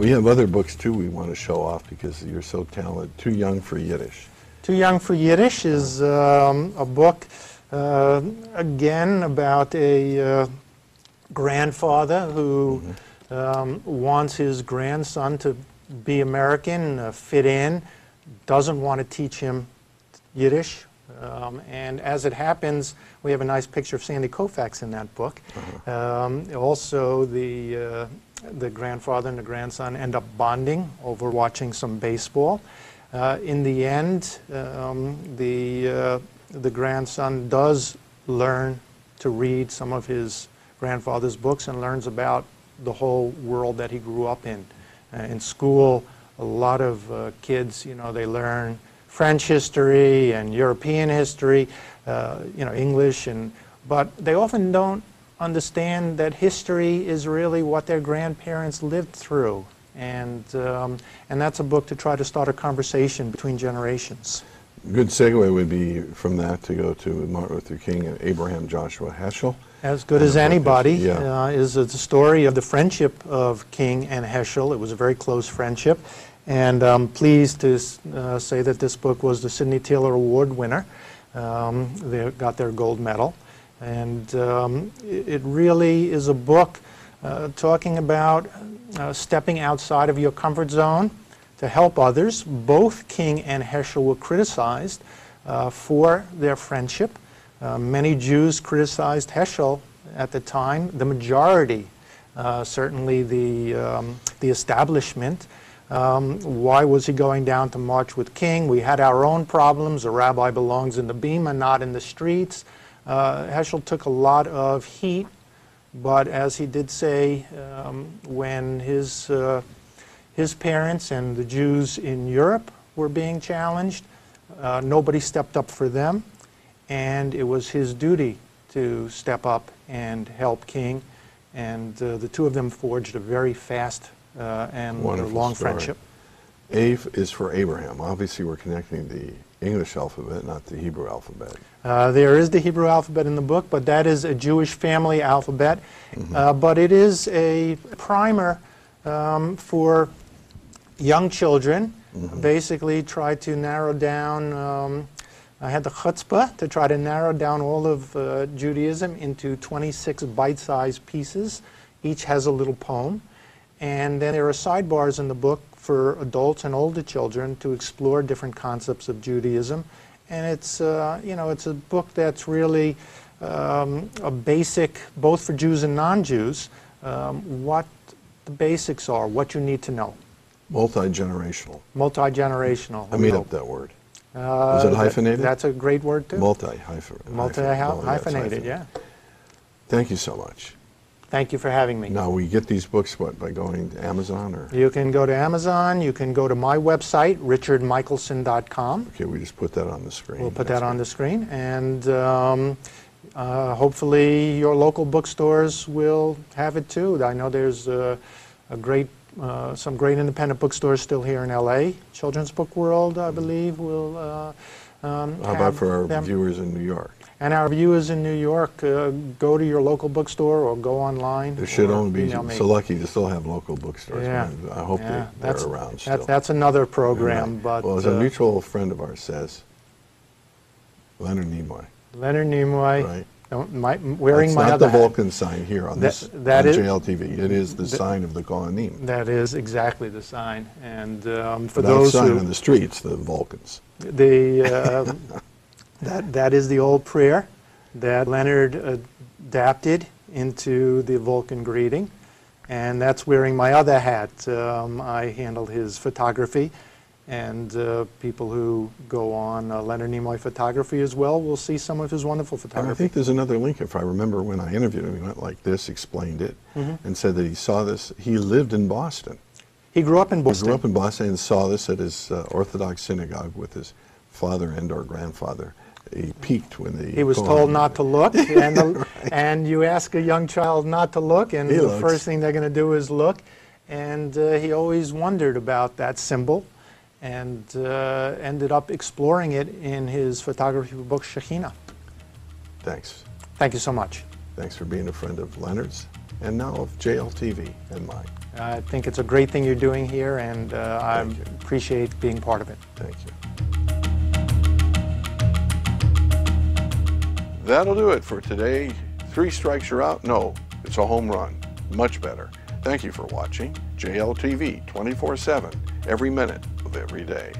We have other books too we want to show off because you're so talented. Too Young for Yiddish. Too Young for Yiddish is a book, again, about a grandfather who wants his grandson to be American, fit in, doesn't want to teach him Yiddish. And as it happens, we have a nice picture of Sandy Koufax in that book. Also, the grandfather and the grandson end up bonding over watching some baseball. In the end, the grandson does learn to read some of his grandfather's books and learns about the whole world that he grew up in. In school, a lot of kids, you know, they learn French history and European history, you know, English, but they often don't understand that history is really what their grandparents lived through. And that's a book to try to start a conversation between generations. Good segue would be from that to go to Martin Luther King and Abraham Joshua Heschel. As good as anybody is the story of the friendship of King and Heschel. It was a very close friendship. And I'm pleased to say that this book was the Sidney Taylor Award winner. They got their gold medal. And it really is a book talking about stepping outside of your comfort zone to help others. Both King and Heschel were criticized for their friendship. Many Jews criticized Heschel at the time. The majority, certainly the establishment. Why was he going down to march with King? We had our own problems. A rabbi belongs in the bima, not in the streets. Heschel took a lot of heat, but as he did say, when his parents and the Jews in Europe were being challenged, nobody stepped up for them, and it was his duty to step up and help King, and the two of them forged a very fast and long friendship. A is for Abraham. Obviously, we're connecting the English alphabet, not the Hebrew alphabet. There is the Hebrew alphabet in the book, but that is a Jewish family alphabet. But it is a primer for young children. Basically, try to narrow down. I had the chutzpah to try to narrow down all of Judaism into 26 bite-sized pieces. Each has a little poem. And then there are sidebars in the book for adults and older children to explore different concepts of Judaism. And it's, you know, it's a book that's really a basic, both for Jews and non-Jews, what the basics are, what you need to know. Multi-generational. Multi-generational. I made up that word. Is it hyphenated? That's a great word, too. Multi-hyphenated, yeah. Thank you so much. Thank you for having me. Now, we get these books, what, by going to Amazon? Or? You can go to Amazon. You can go to my website, richardmichelson.com. Okay, we just put that on the screen. We'll put that on the screen. And hopefully your local bookstores will have it, too. I know there's some great independent bookstores still here in L.A. Children's Book World, I believe, will How about for our viewers in New York? And our viewers in New York, go to your local bookstore or go online. There should only be so lucky to still have local bookstores. Yeah. I hope they're around still. That's another program. But well, as a mutual friend of ours says, Leonard Nimoy. Leonard Nimoy. Right. Wearing my other hat. That's not the Vulcan sign here on this on JLTV. It is the sign of the Kohanim. That is exactly the sign. And for but those outside who on the streets, the Vulcans. That is the old prayer that Leonard adapted into the Vulcan greeting, and that's wearing my other hat. I handle his photography, and people who go on Leonard Nimoy Photography as well will see some of his wonderful photography. And I think there's another link. If I remember when I interviewed him, he went like this, explained it, and said that he saw this. He lived in Boston. He grew up in Boston. He grew up in Boston and saw this at his Orthodox synagogue with his father and our grandfather. He peeked when he was told not to look, and, right. And you ask a young child not to look, and the first thing they're going to do is look. And he always wondered about that symbol, and ended up exploring it in his photography book, Shekhinah. Thanks. Thank you so much. Thanks for being a friend of Leonard's. and now of JLTV and mine. I think it's a great thing you're doing here, and I appreciate being part of it. Thank you. That'll do it for today. 3 strikes, you're out? No, it's a home run. Much better. Thank you for watching JLTV 24/7, every minute of every day.